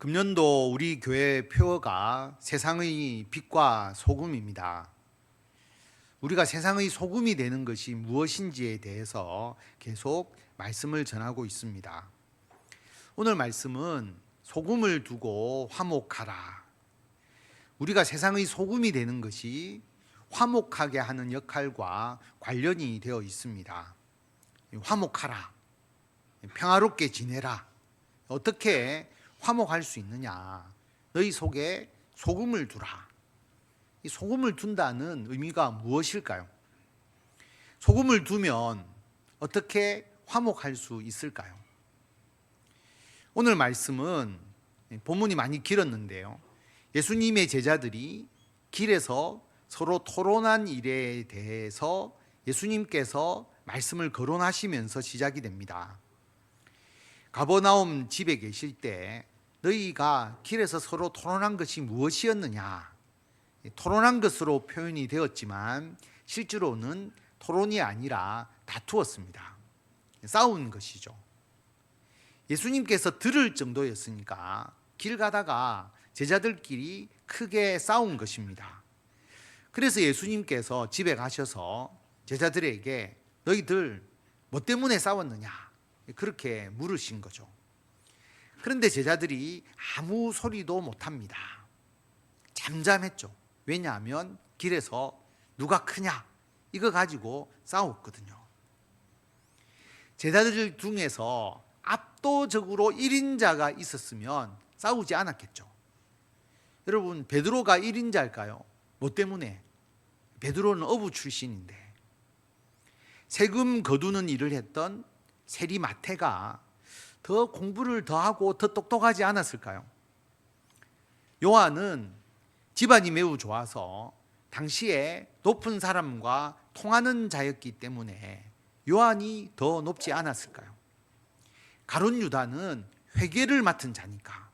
금년도 우리 교회 표어가 세상의 빛과 소금입니다. 우리가 세상의 소금이 되는 것이 무엇인지에 대해서 계속 말씀을 전하고 있습니다. 오늘 말씀은 소금을 두고 화목하라. 우리가 세상의 소금이 되는 것이 화목하게 하는 역할과 관련이 되어 있습니다. 화목하라. 평화롭게 지내라. 어떻게 화목할 수 있느냐? 너희 속에 소금을 두라. 이 소금을 둔다는 의미가 무엇일까요? 소금을 두면 어떻게 화목할 수 있을까요? 오늘 말씀은 본문이 많이 길었는데요. 예수님의 제자들이 길에서 서로 토론한 일에 대해서 예수님께서 말씀을 거론하시면서 시작이 됩니다. 가버나움 집에 계실 때 너희가 길에서 서로 토론한 것이 무엇이었느냐? 토론한 것으로 표현이 되었지만 실제로는 토론이 아니라 다투었습니다. 싸운 것이죠. 예수님께서 들을 정도였으니까 길 가다가 제자들끼리 크게 싸운 것입니다. 그래서 예수님께서 집에 가셔서 제자들에게 너희들 뭐 때문에 싸웠느냐? 그렇게 물으신 거죠. 그런데 제자들이 아무 소리도 못합니다. 잠잠했죠. 왜냐하면 길에서 누가 크냐 이거 가지고 싸웠거든요. 제자들 중에서 압도적으로 1인자가 있었으면 싸우지 않았겠죠. 여러분, 베드로가 1인자일까요? 뭐 때문에? 베드로는 어부 출신인데 세금 거두는 일을 했던 세리 마태가 더 공부를 더 하고 더 똑똑하지 않았을까요? 요한은 집안이 매우 좋아서 당시에 높은 사람과 통하는 자였기 때문에 요한이 더 높지 않았을까요? 가룟 유다는 회계를 맡은 자니까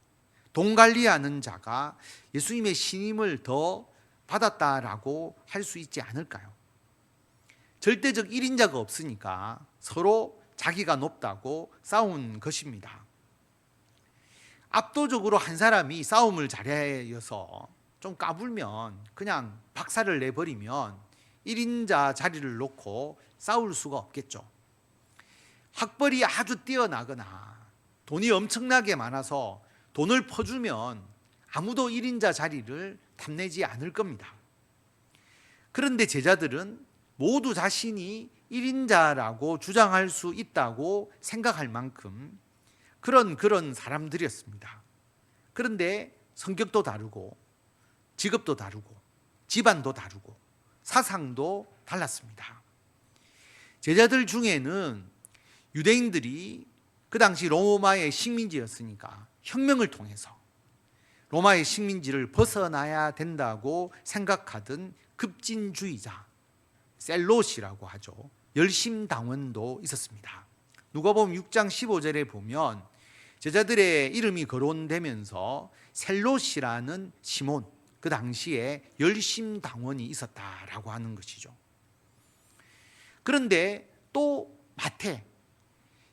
돈 관리하는 자가 예수님의 신임을 더 받았다라고 할 수 있지 않을까요? 절대적 1인자가 없으니까 서로 자기가 높다고 싸운 것입니다. 압도적으로 한 사람이 싸움을 잘해서 좀 까불면 그냥 박살을 내버리면 1인자 자리를 놓고 싸울 수가 없겠죠. 학벌이 아주 뛰어나거나 돈이 엄청나게 많아서 돈을 퍼주면 아무도 1인자 자리를 탐내지 않을 겁니다. 그런데 제자들은 모두 자신이 1인자라고 주장할 수 있다고 생각할 만큼 그런 사람들이었습니다. 그런데 성격도 다르고 직업도 다르고 집안도 다르고 사상도 달랐습니다. 제자들 중에는 유대인들이 그 당시 로마의 식민지였으니까 혁명을 통해서 로마의 식민지를 벗어나야 된다고 생각하던 급진주의자 셀롯이라고 하죠. 열심당원도 있었습니다. 누가복음 6장 15절에 보면 제자들의 이름이 거론되면서 셀롯이라는 시몬, 그 당시에 열심당원이 있었다라고 하는 것이죠. 그런데 또 마태,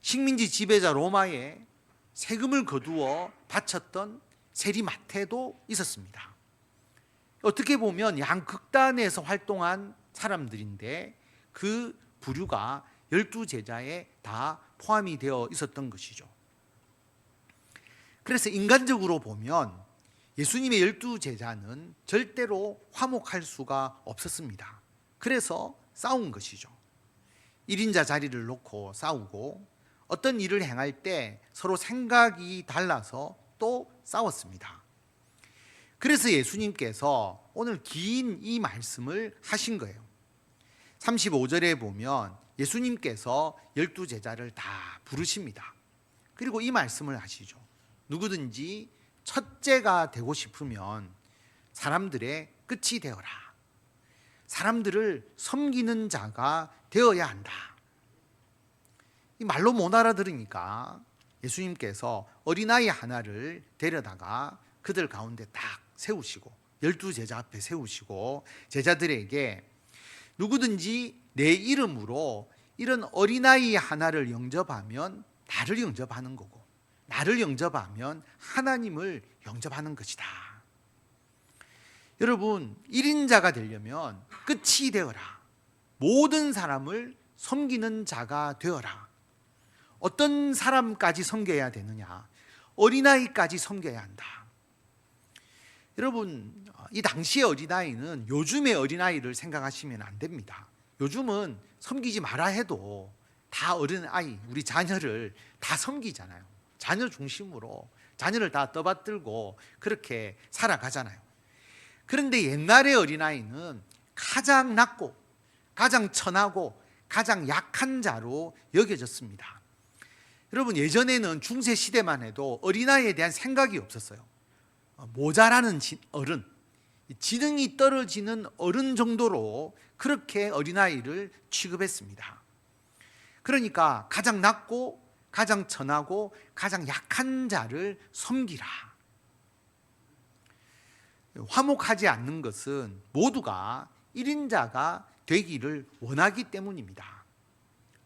식민지 지배자 로마에 세금을 거두어 바쳤던 세리 마태도 있었습니다. 어떻게 보면 양극단에서 활동한 사람들인데 그 부류가 12제자에 다 포함이 되어 있었던 것이죠. 그래서 인간적으로 보면 예수님의 12제자는 절대로 화목할 수가 없었습니다. 그래서 싸운 것이죠. 1인자 자리를 놓고 싸우고 어떤 일을 행할 때 서로 생각이 달라서 또 싸웠습니다. 그래서 예수님께서 오늘 긴 이 말씀을 하신 거예요. 35절에 보면 예수님께서 12제자를 다 부르십니다. 그리고 이 말씀을 하시죠. 누구든지 첫째가 되고 싶으면 사람들의 끝이 되어라. 사람들을 섬기는 자가 되어야 한다. 이 말로 못 알아들으니까 예수님께서 어린아이 하나를 데려다가 그들 가운데 딱 세우시고 12제자 앞에 세우시고 제자들에게 누구든지 내 이름으로 이런 어린아이 하나를 영접하면 나를 영접하는 거고 나를 영접하면 하나님을 영접하는 것이다. 여러분, 1인자가 되려면 끝이 되어라. 모든 사람을 섬기는 자가 되어라. 어떤 사람까지 섬겨야 되느냐? 어린아이까지 섬겨야 한다. 여러분, 이 당시의 어린아이는 요즘의 어린아이를 생각하시면 안 됩니다. 요즘은 섬기지 마라 해도 다 어린아이, 우리 자녀를 다 섬기잖아요. 자녀 중심으로 자녀를 다 떠받들고 그렇게 살아가잖아요. 그런데 옛날의 어린아이는 가장 낮고 가장 천하고 가장 약한 자로 여겨졌습니다. 여러분, 예전에는 중세 시대만 해도 어린아이에 대한 생각이 없었어요. 모자라는 어른, 지능이 떨어지는 어른 정도로 그렇게 어린아이를 취급했습니다. 그러니까 가장 낮고 가장 천하고 가장 약한 자를 섬기라. 화목하지 않는 것은 모두가 1인자가 되기를 원하기 때문입니다.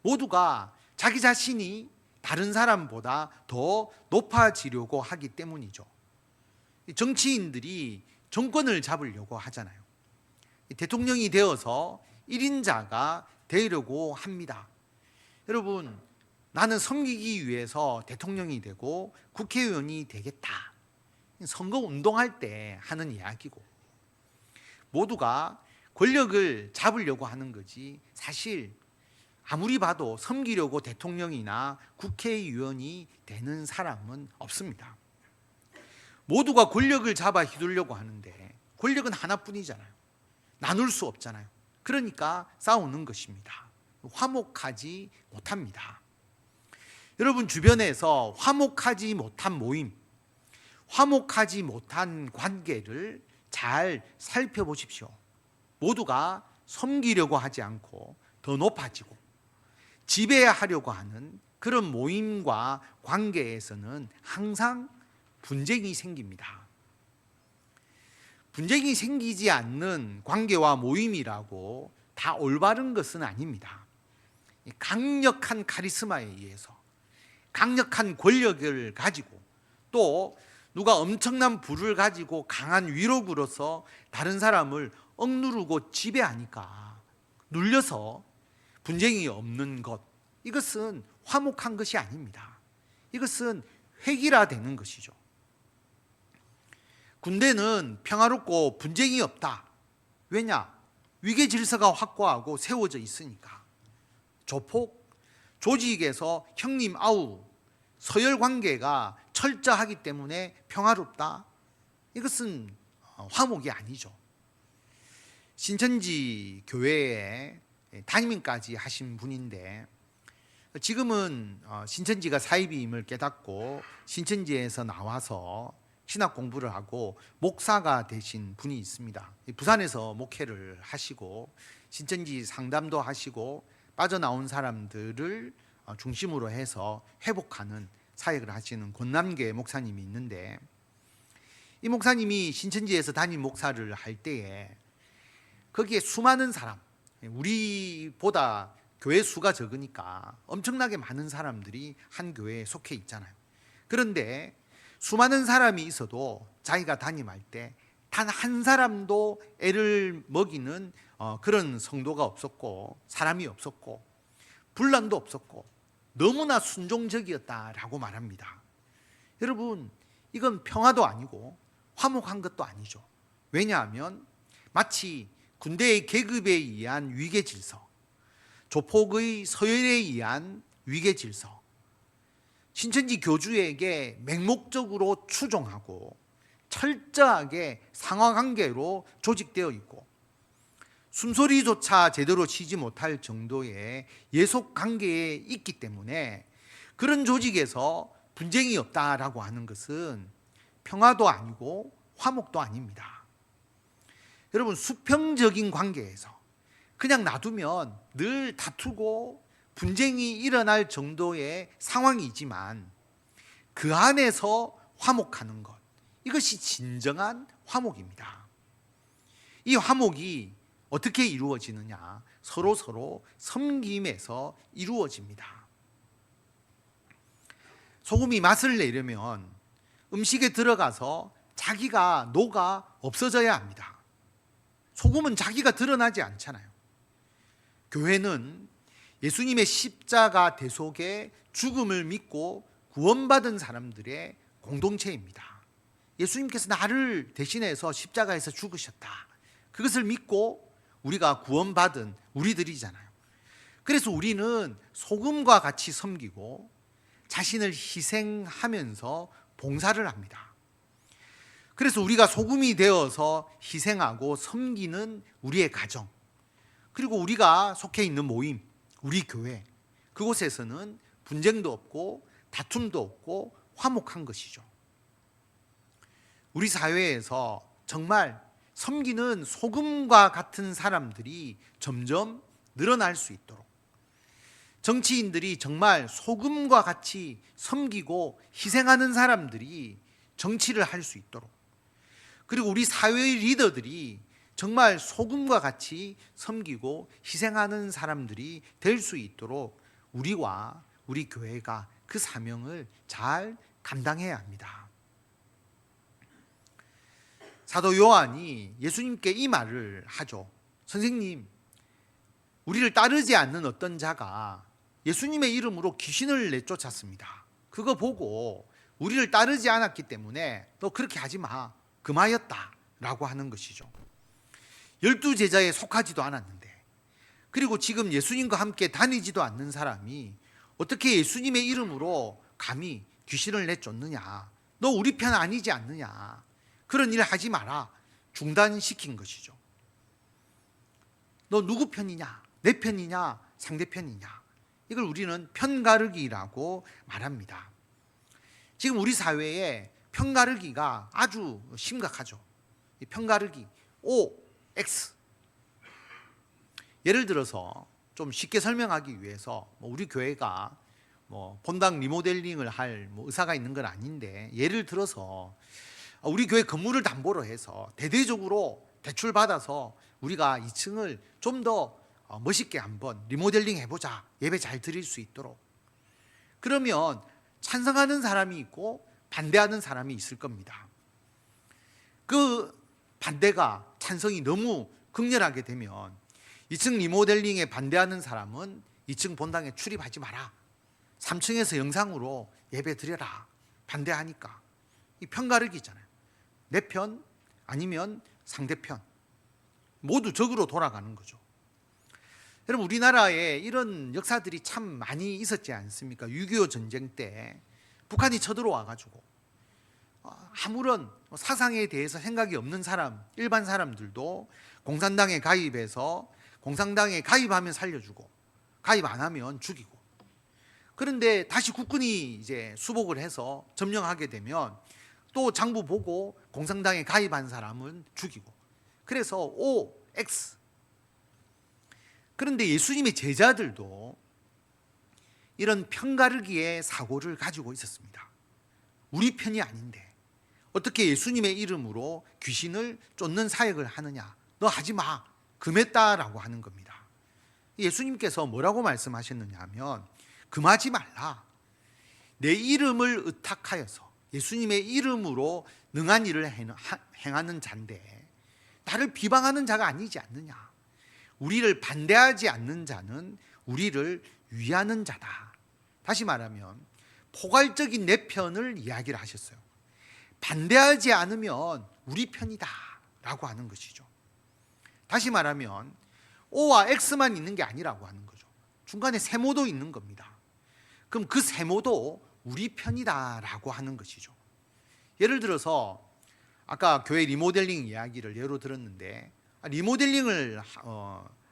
모두가 자기 자신이 다른 사람보다 더 높아지려고 하기 때문이죠. 정치인들이 정권을 잡으려고 하잖아요. 대통령이 되어서 1인자가 되려고 합니다. 여러분, 나는 섬기기 위해서 대통령이 되고 국회의원이 되겠다. 선거 운동할 때 하는 이야기고, 모두가 권력을 잡으려고 하는 거지 사실 아무리 봐도 섬기려고 대통령이나 국회의원이 되는 사람은 없습니다. 모두가 권력을 잡아 휘두르려고 하는데 권력은 하나뿐이잖아요. 나눌 수 없잖아요. 그러니까 싸우는 것입니다. 화목하지 못합니다. 여러분, 주변에서 화목하지 못한 모임, 화목하지 못한 관계를 잘 살펴보십시오. 모두가 섬기려고 하지 않고 더 높아지고 지배하려고 하는 그런 모임과 관계에서는 항상 분쟁이 생깁니다. 분쟁이 생기지 않는 관계와 모임이라고 다 올바른 것은 아닙니다. 강력한 카리스마에 의해서 강력한 권력을 가지고 또 누가 엄청난 부를 가지고 강한 위력으로서 다른 사람을 억누르고 지배하니까 눌려서 분쟁이 없는 것, 이것은 화목한 것이 아닙니다. 이것은 획일화되는 것이죠. 군대는 평화롭고 분쟁이 없다. 왜냐? 위계 질서가 확고하고 세워져 있으니까. 조폭, 조직에서 형님 아우, 서열 관계가 철저하기 때문에 평화롭다. 이것은 화목이 아니죠. 신천지 교회에 담임까지 하신 분인데 지금은 신천지가 사이비임을 깨닫고 신천지에서 나와서 신학 공부를 하고 목사가 되신 분이 있습니다. 부산에서 목회를 하시고 신천지 상담도 하시고 빠져나온 사람들을 중심으로 해서 회복하는 사역을 하시는 권남계 목사님이 있는데, 이 목사님이 신천지에서 담임 목사를 할 때에 거기에 수많은 사람, 우리보다 교회 수가 적으니까 엄청나게 많은 사람들이 한 교회에 속해 있잖아요. 그런데 수많은 사람이 있어도 자기가 담임할 때 단 한 사람도 애를 먹이는 그런 성도가 없었고 사람이 없었고 분란도 없었고 너무나 순종적이었다라고 말합니다. 여러분, 이건 평화도 아니고 화목한 것도 아니죠. 왜냐하면 마치 군대의 계급에 의한 위계 질서, 조폭의 서열에 의한 위계 질서, 신천지 교주에게 맹목적으로 추종하고 철저하게 상하관계로 조직되어 있고 숨소리조차 제대로 쉬지 못할 정도의 예속관계에 있기 때문에 그런 조직에서 분쟁이 없다라고 하는 것은 평화도 아니고 화목도 아닙니다. 여러분, 수평적인 관계에서 그냥 놔두면 늘 다투고 분쟁이 일어날 정도의 상황이지만 그 안에서 화목하는 것, 이것이 진정한 화목입니다. 이 화목이 어떻게 이루어지느냐? 서로 섬김에서 이루어집니다. 소금이 맛을 내려면 음식에 들어가서 자기가 녹아 없어져야 합니다. 소금은 자기가 드러나지 않잖아요. 교회는 예수님의 십자가 대속의 죽음을 믿고 구원받은 사람들의 공동체입니다. 예수님께서 나를 대신해서 십자가에서 죽으셨다. 그것을 믿고 우리가 구원받은 우리들이잖아요. 그래서 우리는 소금과 같이 섬기고 자신을 희생하면서 봉사를 합니다. 그래서 우리가 소금이 되어서 희생하고 섬기는 우리의 가정, 그리고 우리가 속해 있는 모임, 우리 교회, 그곳에서는 분쟁도 없고 다툼도 없고 화목한 것이죠. 우리 사회에서 정말 섬기는 소금과 같은 사람들이 점점 늘어날 수 있도록, 정치인들이 정말 소금과 같이 섬기고 희생하는 사람들이 정치를 할 수 있도록, 그리고 우리 사회의 리더들이 정말 소금과 같이 섬기고 희생하는 사람들이 될 수 있도록 우리와 우리 교회가 그 사명을 잘 감당해야 합니다. 사도 요한이 예수님께 이 말을 하죠. 선생님, 우리를 따르지 않는 어떤 자가 예수님의 이름으로 귀신을 내쫓았습니다. 그거 보고 우리를 따르지 않았기 때문에 너 그렇게 하지 마, 금하였다 라고 하는 것이죠. 12제자에 속하지도 않았는데, 그리고 지금 예수님과 함께 다니지도 않는 사람이 어떻게 예수님의 이름으로 감히 귀신을 내쫓느냐, 너 우리 편 아니지 않느냐, 그런 일 하지 마라, 중단시킨 것이죠. 너 누구 편이냐, 내 편이냐, 상대편이냐, 이걸 우리는 편가르기라고 말합니다. 지금 우리 사회에 편가르기가 아주 심각하죠. 이 편가르기, O, X. 예를 들어서 좀 쉽게 설명하기 위해서 우리 교회가 본당 리모델링을 할 의사가 있는 건 아닌데, 예를 들어서 우리 교회 건물을 담보로 해서 대대적으로 대출 받아서 우리가 2층을 좀 더 멋있게 한번 리모델링 해보자, 예배 잘 드릴 수 있도록. 그러면 찬성하는 사람이 있고 반대하는 사람이 있을 겁니다. 그 반대가 찬성이 너무 극렬하게 되면 2층 리모델링에 반대하는 사람은 2층 본당에 출입하지 마라, 3층에서 영상으로 예배 드려라, 반대하니까. 이 편가르기잖아요. 내 편 아니면 상대편, 모두 적으로 돌아가는 거죠. 여러분, 우리나라에 이런 역사들이 참 많이 있었지 않습니까? 6.25 전쟁 때 북한이 쳐들어와 가지고 아무런 사상에 대해서 생각이 없는 사람, 일반 사람들도 공산당에 가입해서 공산당에 가입하면 살려주고 가입 안 하면 죽이고, 그런데 다시 국군이 이제 수복을 해서 점령하게 되면 또 장부 보고 공산당에 가입한 사람은 죽이고, 그래서 O, X. 그런데 예수님의 제자들도 이런 편가르기의 사고를 가지고 있었습니다. 우리 편이 아닌데 어떻게 예수님의 이름으로 귀신을 쫓는 사역을 하느냐, 너 하지 마, 금했다라고 하는 겁니다. 예수님께서 뭐라고 말씀하셨느냐 하면, 금하지 말라, 내 이름을 의탁하여서 예수님의 이름으로 능한 일을 행하는 자인데 나를 비방하는 자가 아니지 않느냐, 우리를 반대하지 않는 자는 우리를 위하는 자다. 다시 말하면 포괄적인 내 편을 이야기를 하셨어요. 반대하지 않으면 우리 편이다 라고 하는 것이죠. 다시 말하면 O와 X만 있는 게 아니라고 하는 거죠. 중간에 세모도 있는 겁니다. 그럼 그 세모도 우리 편이다 라고 하는 것이죠. 예를 들어서 아까 교회 리모델링 이야기를 예로 들었는데, 리모델링을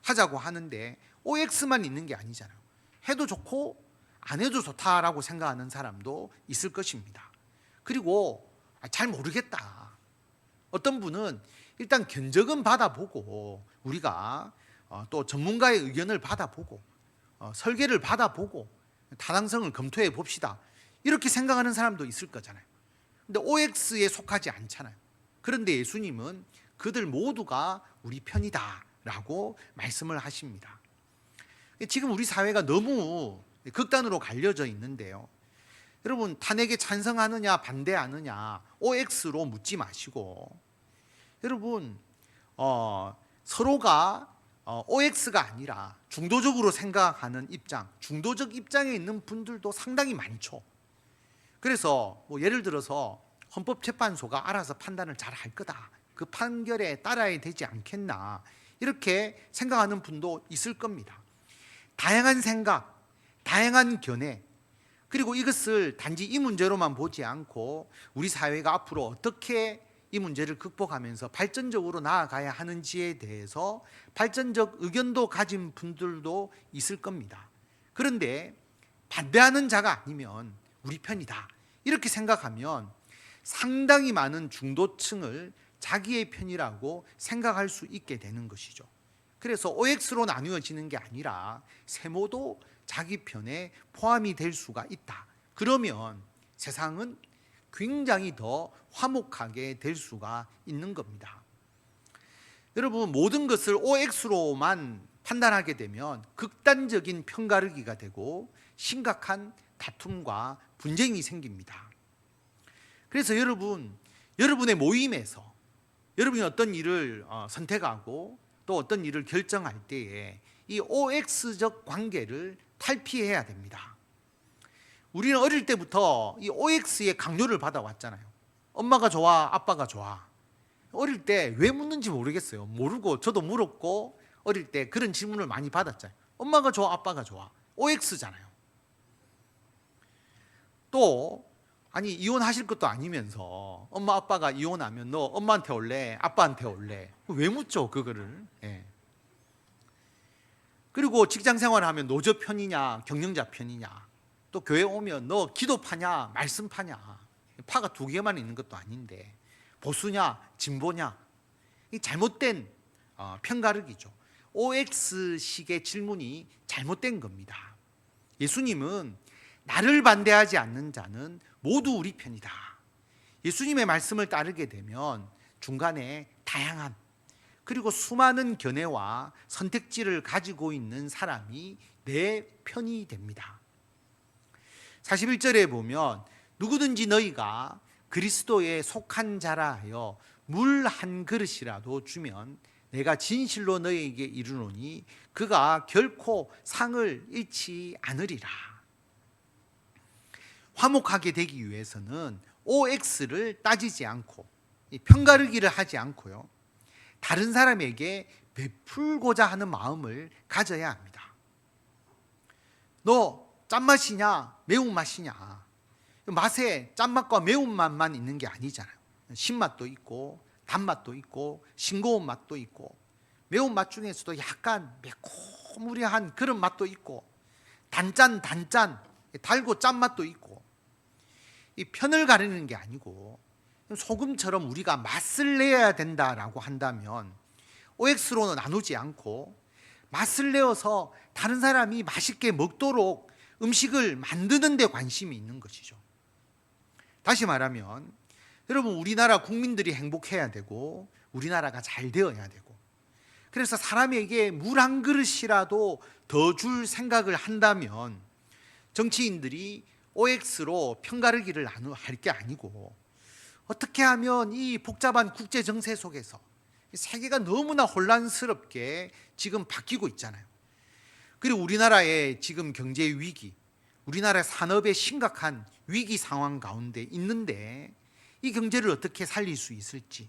하자고 하는데 OX만 있는 게 아니잖아요. 해도 좋고 안 해도 좋다라고 생각하는 사람도 있을 것입니다. 그리고 잘 모르겠다, 어떤 분은 일단 견적은 받아보고 우리가 또 전문가의 의견을 받아보고 설계를 받아보고 타당성을 검토해 봅시다, 이렇게 생각하는 사람도 있을 거잖아요. 근데 OX에 속하지 않잖아요. 그런데 예수님은 그들 모두가 우리 편이다 라고 말씀을 하십니다. 지금 우리 사회가 너무 극단으로 갈려져 있는데요, 여러분 탄핵에 찬성하느냐 반대하느냐 OX로 묻지 마시고 여러분 서로가 OX가 아니라 중도적으로 생각하는 입장, 중도적 입장에 있는 분들도 상당히 많죠. 그래서 뭐 예를 들어서 헌법재판소가 알아서 판단을 잘 할 거다, 그 판결에 따라야 되지 않겠나, 이렇게 생각하는 분도 있을 겁니다. 다양한 생각, 다양한 견해, 그리고 이것을 단지 이 문제로만 보지 않고 우리 사회가 앞으로 어떻게 이 문제를 극복하면서 발전적으로 나아가야 하는지에 대해서 발전적 의견도 가진 분들도 있을 겁니다. 그런데 반대하는 자가 아니면 우리 편이다, 이렇게 생각하면 상당히 많은 중도층을 자기의 편이라고 생각할 수 있게 되는 것이죠. 그래서 OX로 나누어지는 게 아니라 세모도 자기 편에 포함이 될 수가 있다. 그러면 세상은 굉장히 더 화목하게 될 수가 있는 겁니다. 여러분 모든 것을 OX로만 판단하게 되면 극단적인 편가르기가 되고 심각한 다툼과 분쟁이 생깁니다. 그래서 여러분의 모임에서 여러분이 어떤 일을 선택하고 또 어떤 일을 결정할 때에 이 OX적 관계를 탈피해야 됩니다. 우리는 어릴 때부터 이 OX의 강요를 받아왔잖아요. 엄마가 좋아, 아빠가 좋아. 어릴 때 왜 묻는지 모르겠어요. 모르고 저도 물었고 어릴 때 그런 질문을 많이 받았잖아요. 엄마가 좋아, 아빠가 좋아. OX잖아요. 또 아니 이혼하실 것도 아니면서 엄마 아빠가 이혼하면 너 엄마한테 올래, 아빠한테 올래? 왜 묻죠 그거를? 예. 그리고 직장 생활하면 노조 편이냐 경영자 편이냐, 또 교회 오면 너 기도파냐 말씀파냐, 파가 두 개만 있는 것도 아닌데 보수냐 진보냐, 이 잘못된 편가르기죠. OX식의 질문이 잘못된 겁니다. 예수님은 나를 반대하지 않는 자는 모두 우리 편이다. 예수님의 말씀을 따르게 되면 중간에 다양한 그리고 수많은 견해와 선택지를 가지고 있는 사람이 내 편이 됩니다. 41절에 보면 누구든지 너희가 그리스도에 속한 자라 하여 물 한 그릇이라도 주면 내가 진실로 너희에게 이르노니 그가 결코 상을 잃지 않으리라. 화목하게 되기 위해서는 OX를 따지지 않고 편가르기를 하지 않고요, 다른 사람에게 베풀고자 하는 마음을 가져야 합니다. 너 짠맛이냐 매운맛이냐, 맛에 짠맛과 매운맛만 있는 게 아니잖아요. 신맛도 있고 단맛도 있고 싱거운 맛도 있고 매운맛 중에서도 약간 매콤무리한 그런 맛도 있고 단짠 달고 짠맛도 있고, 이 편을 가리는 게 아니고 소금처럼 우리가 맛을 내야 된다라고 한다면 OX로는 나누지 않고 맛을 내어서 다른 사람이 맛있게 먹도록 음식을 만드는 데 관심이 있는 것이죠. 다시 말하면 여러분 우리나라 국민들이 행복해야 되고 우리나라가 잘 되어야 되고, 그래서 사람에게 물 한 그릇이라도 더 줄 생각을 한다면 정치인들이 OX로 편가르기를 할 게 아니고 어떻게 하면 이 복잡한 국제 정세 속에서 세계가 너무나 혼란스럽게 지금 바뀌고 있잖아요. 그리고 우리나라의 지금 경제 위기, 우리나라 산업의 심각한 위기 상황 가운데 있는데 이 경제를 어떻게 살릴 수 있을지,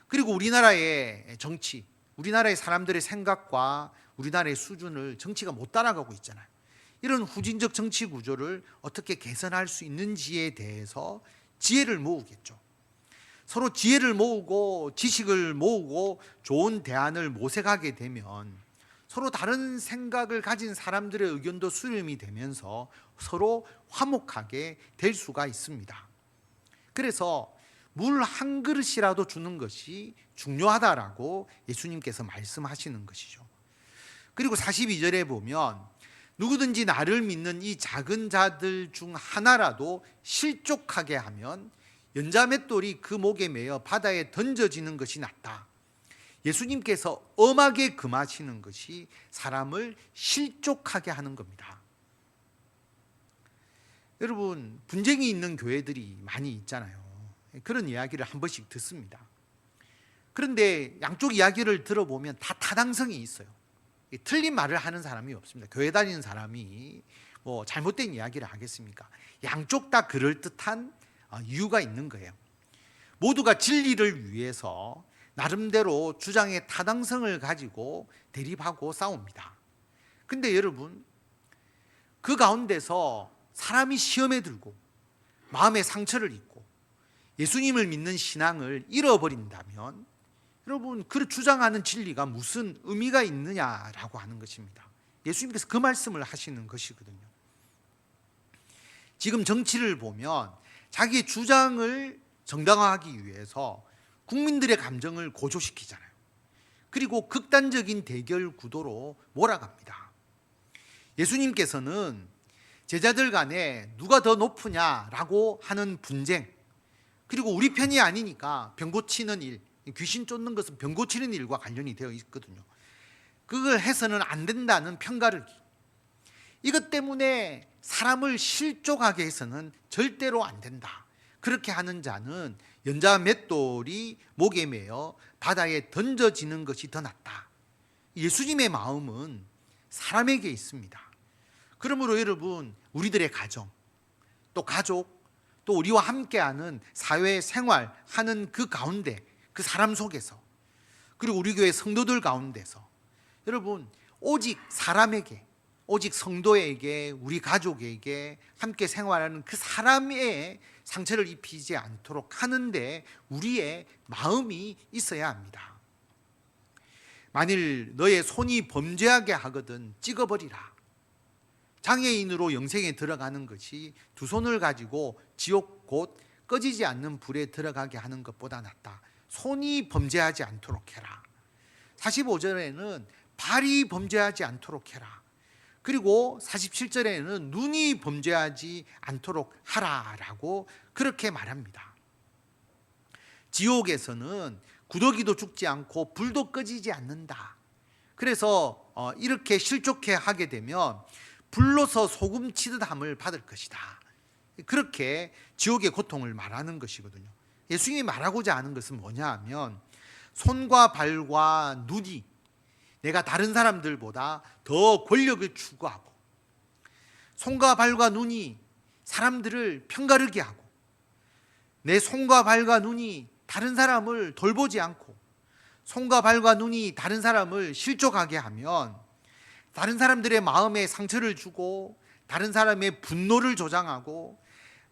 그리고 우리나라의 정치, 우리나라의 사람들의 생각과 우리나라의 수준을 정치가 못 따라가고 있잖아요. 이런 후진적 정치 구조를 어떻게 개선할 수 있는지에 대해서 지혜를 모으겠죠. 서로 지혜를 모으고 지식을 모으고 좋은 대안을 모색하게 되면 서로 다른 생각을 가진 사람들의 의견도 수렴이 되면서 서로 화목하게 될 수가 있습니다. 그래서 물 한 그릇이라도 주는 것이 중요하다라고 예수님께서 말씀하시는 것이죠. 그리고 42절에 보면 누구든지 나를 믿는 이 작은 자들 중 하나라도 실족하게 하면 연자맷돌이 그 목에 매어 바다에 던져지는 것이 낫다. 예수님께서 엄하게 금하시는 것이 사람을 실족하게 하는 겁니다. 여러분, 분쟁이 있는 교회들이 많이 있잖아요. 그런 이야기를 한 번씩 듣습니다. 그런데 양쪽 이야기를 들어보면 다 타당성이 있어요. 틀린 말을 하는 사람이 없습니다. 교회 다니는 사람이 뭐 잘못된 이야기를 하겠습니까? 양쪽 다 그럴듯한 이유가 있는 거예요. 모두가 진리를 위해서 나름대로 주장의 타당성을 가지고 대립하고 싸웁니다. 근데 여러분, 그 가운데서 사람이 시험에 들고 마음의 상처를 입고 예수님을 믿는 신앙을 잃어버린다면 여러분, 그 주장하는 진리가 무슨 의미가 있느냐라고 하는 것입니다. 예수님께서 그 말씀을 하시는 것이거든요. 지금 정치를 보면 자기의 주장을 정당화하기 위해서 국민들의 감정을 고조시키잖아요. 그리고 극단적인 대결 구도로 몰아갑니다. 예수님께서는 제자들 간에 누가 더 높으냐라고 하는 분쟁, 그리고 우리 편이 아니니까 병 고치는 일, 귀신 쫓는 것은 병 고치는 일과 관련이 되어 있거든요. 그걸 해서는 안 된다는 편가르기, 이것 때문에 사람을 실족하게 해서는 절대로 안 된다. 그렇게 하는 자는 연자 맷돌이 목에 매어 바다에 던져지는 것이 더 낫다. 예수님의 마음은 사람에게 있습니다. 그러므로 여러분, 우리들의 가정, 또 가족, 또 우리와 함께하는 사회 생활하는 그 가운데, 그 사람 속에서, 그리고 우리 교회 성도들 가운데서 여러분, 오직 사람에게, 오직 성도에게, 우리 가족에게 함께 생활하는 그 사람의 상처를 입히지 않도록 하는데 우리의 마음이 있어야 합니다. 만일 너의 손이 범죄하게 하거든 찍어버리라. 장애인으로 영생에 들어가는 것이 두 손을 가지고 지옥 곧 꺼지지 않는 불에 들어가게 하는 것보다 낫다. 손이 범죄하지 않도록 해라. 45절에는 발이 범죄하지 않도록 해라. 그리고 47절에는 눈이 범죄하지 않도록 하라라고 그렇게 말합니다. 지옥에서는 구더기도 죽지 않고 불도 꺼지지 않는다. 그래서 이렇게 실족해 하게 되면 불로서 소금 치듯 함을 받을 것이다. 그렇게 지옥의 고통을 말하는 것이거든요. 예수님이 말하고자 하는 것은 뭐냐 하면, 손과 발과 눈이 내가 다른 사람들보다 더 권력을 추구하고, 손과 발과 눈이 사람들을 편가르게 하고, 내 손과 발과 눈이 다른 사람을 돌보지 않고, 손과 발과 눈이 다른 사람을 실족하게 하면 다른 사람들의 마음에 상처를 주고, 다른 사람의 분노를 조장하고,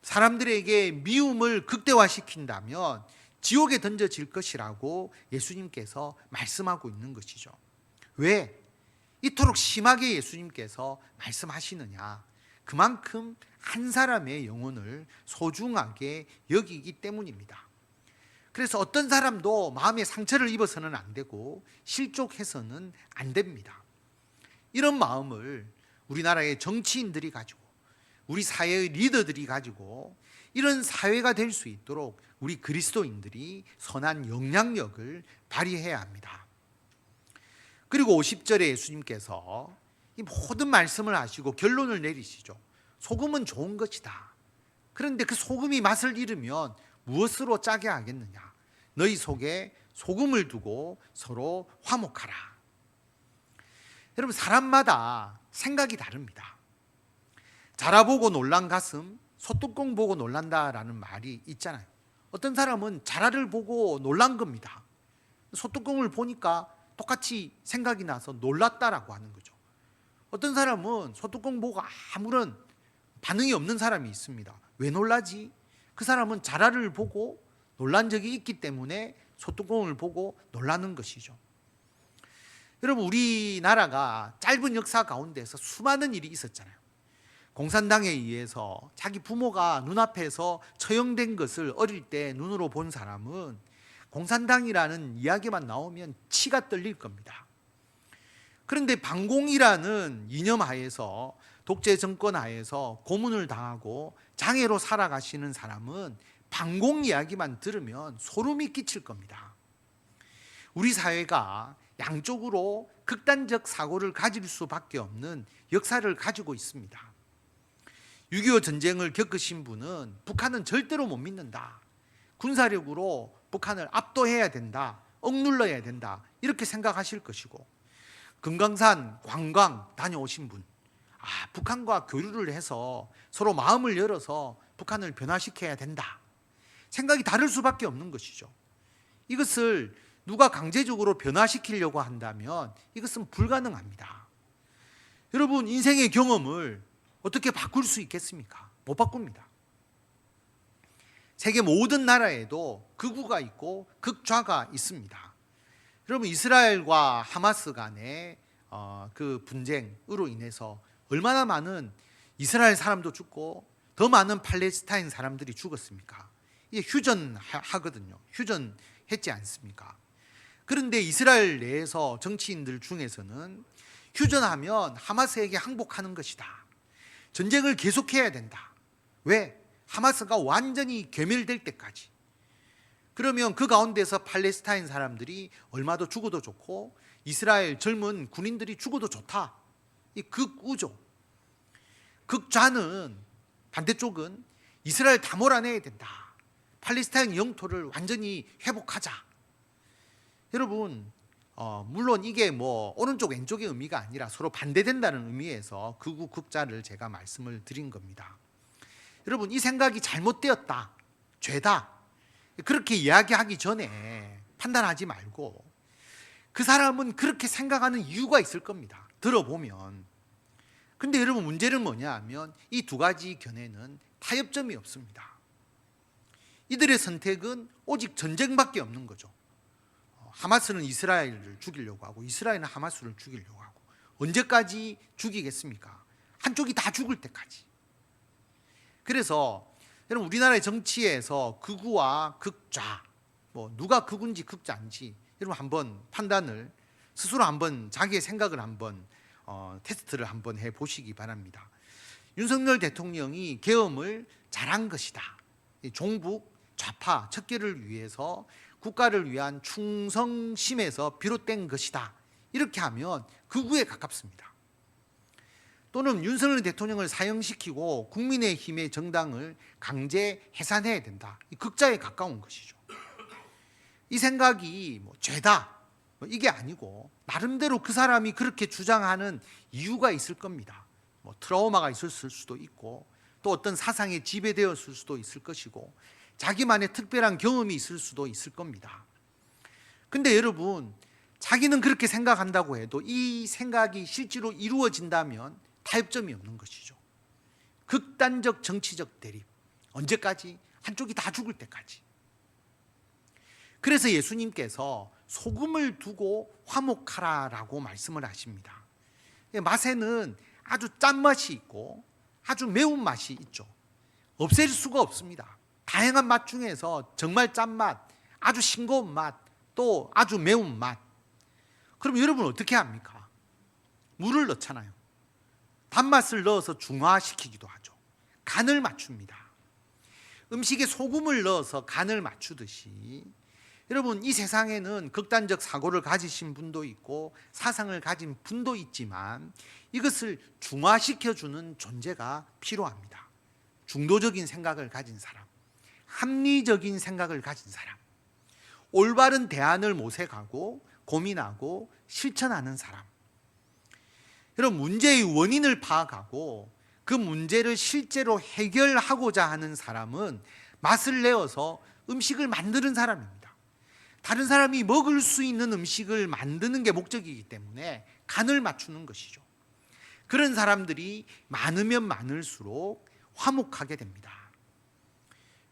사람들에게 미움을 극대화시킨다면 지옥에 던져질 것이라고 예수님께서 말씀하고 있는 것이죠. 왜 이토록 심하게 예수님께서 말씀하시느냐? 그만큼 한 사람의 영혼을 소중하게 여기기 때문입니다. 그래서 어떤 사람도 마음에 상처를 입어서는 안 되고 실족해서는 안 됩니다. 이런 마음을 우리나라의 정치인들이 가지고, 우리 사회의 리더들이 가지고 이런 사회가 될 수 있도록 우리 그리스도인들이 선한 영향력을 발휘해야 합니다. 그리고 50절에 예수님께서 이 모든 말씀을 하시고 결론을 내리시죠. 소금은 좋은 것이다. 그런데 그 소금이 맛을 잃으면 무엇으로 짜게 하겠느냐? 너희 속에 소금을 두고 서로 화목하라. 여러분, 사람마다 생각이 다릅니다. 자라보고 놀란 가슴, 소뚜껑 보고 놀란다라는 말이 있잖아요. 어떤 사람은 자라를 보고 놀란 겁니다. 소뚜껑을 보니까 똑같이 생각이 나서 놀랐다라고 하는 거죠. 어떤 사람은 소뚜껑 보고 아무런 반응이 없는 사람이 있습니다. 왜 놀라지? 그 사람은 자라를 보고 놀란 적이 있기 때문에 소뚜껑을 보고 놀라는 것이죠. 여러분, 우리나라가 짧은 역사 가운데서 수많은 일이 있었잖아요. 공산당에 의해서 자기 부모가 눈앞에서 처형된 것을 어릴 때 눈으로 본 사람은 공산당이라는 이야기만 나오면 치가 떨릴 겁니다. 그런데 반공이라는 이념 하에서, 독재 정권 하에서 고문을 당하고 장애로 살아가시는 사람은 반공 이야기만 들으면 소름이 끼칠 겁니다. 우리 사회가 양쪽으로 극단적 사고를 가질 수밖에 없는 역사를 가지고 있습니다. 6.25 전쟁을 겪으신 분은 북한은 절대로 못 믿는다. 군사력으로 북한을 압도해야 된다. 억눌러야 된다. 이렇게 생각하실 것이고, 금강산 관광 다녀오신 분, 북한과 교류를 해서 서로 마음을 열어서 북한을 변화시켜야 된다. 생각이 다를 수밖에 없는 것이죠. 이것을 누가 강제적으로 변화시키려고 한다면 이것은 불가능합니다. 여러분, 인생의 경험을 어떻게 바꿀 수 있겠습니까? 못 바꿉니다. 세계 모든 나라에도 극우가 있고 극좌가 있습니다. 여러분, 이스라엘과 하마스 간의 그 분쟁으로 인해서 얼마나 많은 이스라엘 사람도 죽고 더 많은 팔레스타인 사람들이 죽었습니까? 이게 휴전하거든요. 휴전했지 않습니까? 그런데 이스라엘 내에서 정치인들 중에서는 휴전하면 하마스에게 항복하는 것이다. 전쟁을 계속해야 된다. 왜? 하마스가 완전히 괴멸될 때까지. 그러면 그 가운데서 팔레스타인 사람들이 얼마 더 죽어도 좋고 이스라엘 젊은 군인들이 죽어도 좋다. 이 극우죠. 극좌는, 반대쪽은 이스라엘 다 몰아내야 된다. 팔레스타인 영토를 완전히 회복하자. 여러분, 물론 이게 뭐 오른쪽 왼쪽의 의미가 아니라 서로 반대된다는 의미에서 극우 극좌를 제가 말씀을 드린 겁니다. 여러분, 이 생각이 잘못되었다, 죄다, 그렇게 이야기하기 전에 판단하지 말고, 그 사람은 그렇게 생각하는 이유가 있을 겁니다. 들어보면. 근데 여러분, 문제는 뭐냐 하면 이 두 가지 견해는 타협점이 없습니다. 이들의 선택은 오직 전쟁밖에 없는 거죠. 하마스는 이스라엘을 죽이려고 하고 이스라엘은 하마스를 죽이려고 하고, 언제까지 죽이겠습니까? 한쪽이 다 죽을 때까지. 그래서 여러분, 우리나라의 정치에서 극우와 극좌, 뭐 누가 극우인지 극좌인지 여러분 한번 판단을 스스로 한번 자기의 생각을 한번 테스트를 한번 해 보시기 바랍니다. 윤석열 대통령이 계엄을 잘한 것이다. 종북 좌파 척결을 위해서 국가를 위한 충성심에서 비롯된 것이다. 이렇게 하면 극우에 가깝습니다. 또는 윤석열 대통령을 사형시키고 국민의힘의 정당을 강제 해산해야 된다. 이 극좌에 가까운 것이죠. 이 생각이 뭐 죄다, 이게 아니고 나름대로 그 사람이 그렇게 주장하는 이유가 있을 겁니다. 뭐 트라우마가 있었을 수도 있고, 또 어떤 사상에 지배되었을 수도 있을 것이고, 자기만의 특별한 경험이 있을 수도 있을 겁니다. 근데 여러분, 자기는 그렇게 생각한다고 해도 이 생각이 실제로 이루어진다면 타협점이 없는 것이죠. 극단적 정치적 대립. 언제까지? 한쪽이 다 죽을 때까지. 그래서 예수님께서 소금을 두고 화목하라라고 말씀을 하십니다. 맛에는 아주 짠맛이 있고 아주 매운맛이 있죠. 없앨 수가 없습니다. 다양한 맛 중에서 정말 짠맛, 아주 싱거운 맛, 또 아주 매운 맛. 그럼 여러분 어떻게 합니까? 물을 넣잖아요. 단맛을 넣어서 중화시키기도 하죠. 간을 맞춥니다. 음식에 소금을 넣어서 간을 맞추듯이 여러분, 이 세상에는 극단적 사고를 가지신 분도 있고 사상을 가진 분도 있지만 이것을 중화시켜주는 존재가 필요합니다. 중도적인 생각을 가진 사람, 합리적인 생각을 가진 사람, 올바른 대안을 모색하고 고민하고 실천하는 사람. 여러분, 문제의 원인을 파악하고 그 문제를 실제로 해결하고자 하는 사람은 맛을 내어서 음식을 만드는 사람입니다. 다른 사람이 먹을 수 있는 음식을 만드는 게 목적이기 때문에 간을 맞추는 것이죠. 그런 사람들이 많으면 많을수록 화목하게 됩니다.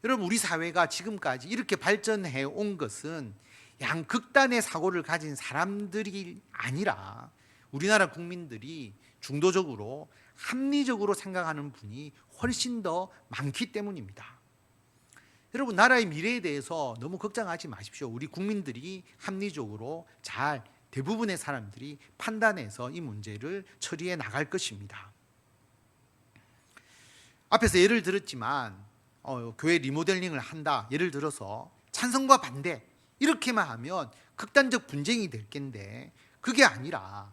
여러분, 우리 사회가 지금까지 이렇게 발전해 온 것은 양극단의 사고를 가진 사람들이 아니라 우리나라 국민들이 중도적으로 합리적으로 생각하는 분이 훨씬 더 많기 때문입니다. 여러분, 나라의 미래에 대해서 너무 걱정하지 마십시오. 우리 국민들이 합리적으로 잘, 대부분의 사람들이 판단해서 이 문제를 처리해 나갈 것입니다. 앞에서 예를 들었지만 교회 리모델링을 한다, 예를 들어서 찬성과 반대 이렇게만 하면 극단적 분쟁이 될 텐데, 그게 아니라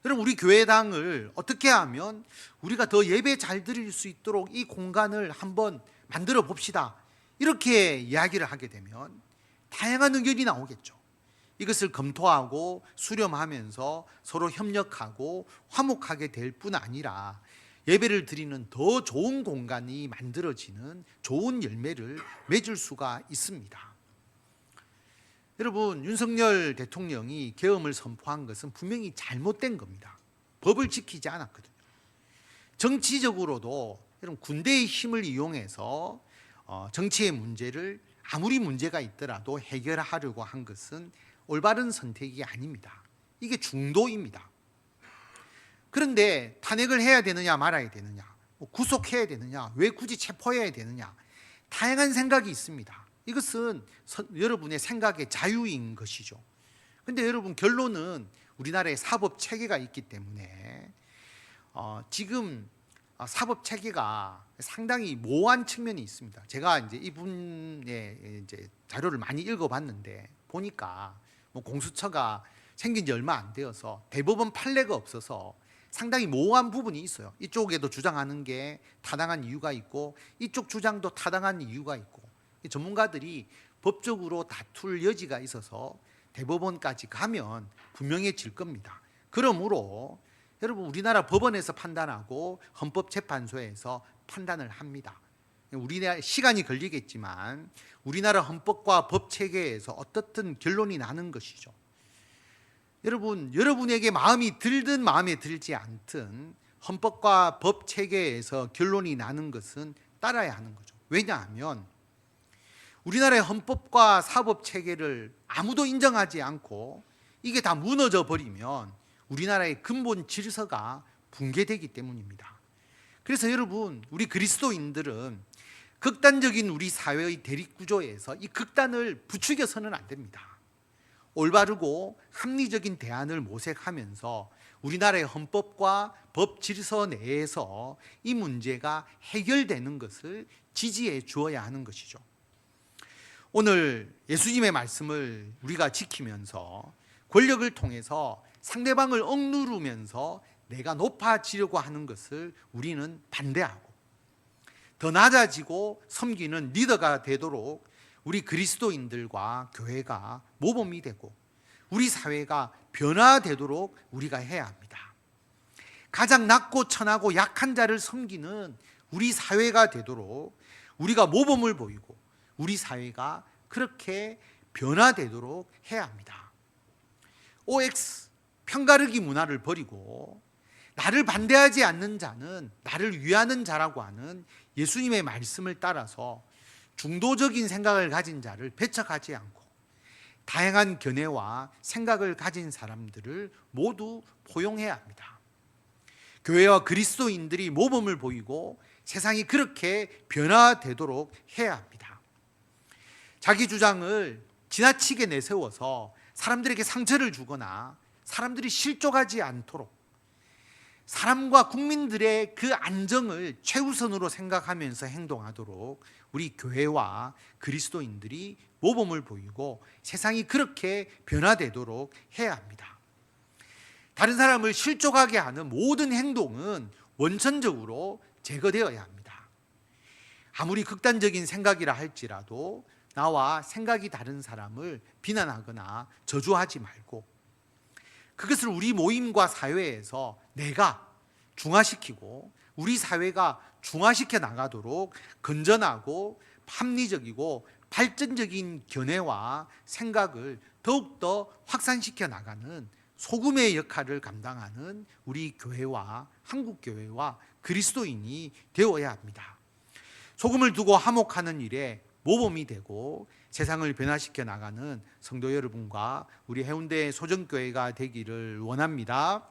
여러분, 우리 교회당을 어떻게 하면 우리가 더 예배 잘 드릴 수 있도록 이 공간을 한번 만들어 봅시다, 이렇게 이야기를 하게 되면 다양한 의견이 나오겠죠. 이것을 검토하고 수렴하면서 서로 협력하고 화목하게 될 뿐 아니라 예배를 드리는 더 좋은 공간이 만들어지는 좋은 열매를 맺을 수가 있습니다. 여러분, 윤석열 대통령이 계엄을 선포한 것은 분명히 잘못된 겁니다. 법을 지키지 않았거든요. 정치적으로도 여러분, 군대의 힘을 이용해서 정치의 문제를 아무리 문제가 있더라도 해결하려고 한 것은 올바른 선택이 아닙니다. 이게 중도입니다. 그런데 탄핵을 해야 되느냐 말아야 되느냐, 구속해야 되느냐, 왜 굳이 체포해야 되느냐, 다양한 생각이 있습니다. 이것은 여러분의 생각의 자유인 것이죠. 그런데 여러분, 결론은 우리나라에 사법 체계가 있기 때문에 지금 사법 체계가 상당히 모호한 측면이 있습니다. 제가 이제 이분의 자료를 많이 읽어봤는데 보니까 공수처가 생긴 지 얼마 안 되어서 대법원 판례가 없어서 상당히 모호한 부분이 있어요. 이쪽에도 주장하는 게 타당한 이유가 있고 이쪽 주장도 타당한 이유가 있고, 전문가들이 법적으로 다툴 여지가 있어서 대법원까지 가면 분명해질 겁니다. 그러므로 여러분, 우리나라 법원에서 판단하고 헌법재판소에서 판단을 합니다. 우리나라 시간이 걸리겠지만 우리나라 헌법과 법체계에서 어떻든 결론이 나는 것이죠. 여러분에게 마음이 들든 마음에 들지 않든 헌법과 법체계에서 결론이 나는 것은 따라야 하는 거죠. 왜냐하면 우리나라의 헌법과 사법체계를 아무도 인정하지 않고 이게 다 무너져 버리면 우리나라의 근본 질서가 붕괴되기 때문입니다. 그래서 여러분, 우리 그리스도인들은 극단적인 우리 사회의 대립구조에서 이 극단을 부추겨서는 안 됩니다. 올바르고 합리적인 대안을 모색하면서 우리나라의 헌법과 법 질서 내에서 이 문제가 해결되는 것을 지지해 주어야 하는 것이죠. 오늘 예수님의 말씀을 우리가 지키면서 권력을 통해서 상대방을 억누르면서 내가 높아지려고 하는 것을 우리는 반대하고, 더 낮아지고 섬기는 리더가 되도록 우리 그리스도인들과 교회가 모범이 되고 우리 사회가 변화되도록 우리가 해야 합니다. 가장 낮고 천하고 약한 자를 섬기는 우리 사회가 되도록 우리가 모범을 보이고 우리 사회가 그렇게 변화되도록 해야 합니다. OX, 편가르기 문화를 버리고 나를 반대하지 않는 자는 나를 위하는 자라고 하는 예수님의 말씀을 따라서 중도적인 생각을 가진 자를 배척하지 않고 다양한 견해와 생각을 가진 사람들을 모두 포용해야 합니다. 교회와 그리스도인들이 모범을 보이고 세상이 그렇게 변화되도록 해야 합니다. 자기 주장을 지나치게 내세워서 사람들에게 상처를 주거나 사람들이 실족하지 않도록 사람과 국민들의 그 안정을 최우선으로 생각하면서 행동하도록 우리 교회와 그리스도인들이 모범을 보이고 세상이 그렇게 변화되도록 해야 합니다. 다른 사람을 실족하게 하는 모든 행동은 원천적으로 제거되어야 합니다. 아무리 극단적인 생각이라 할지라도 나와 생각이 다른 사람을 비난하거나 저주하지 말고 그것을 우리 모임과 사회에서 내가 중화시키고 우리 사회가 중화시켜 나가도록 건전하고 합리적이고 발전적인 견해와 생각을 더욱더 확산시켜 나가는 소금의 역할을 감당하는 우리 교회와 한국교회와 그리스도인이 되어야 합니다. 소금을 두고 화목하는 일에 모범이 되고 세상을 변화시켜 나가는 성도 여러분과 우리 해운대 소정교회가 되기를 원합니다.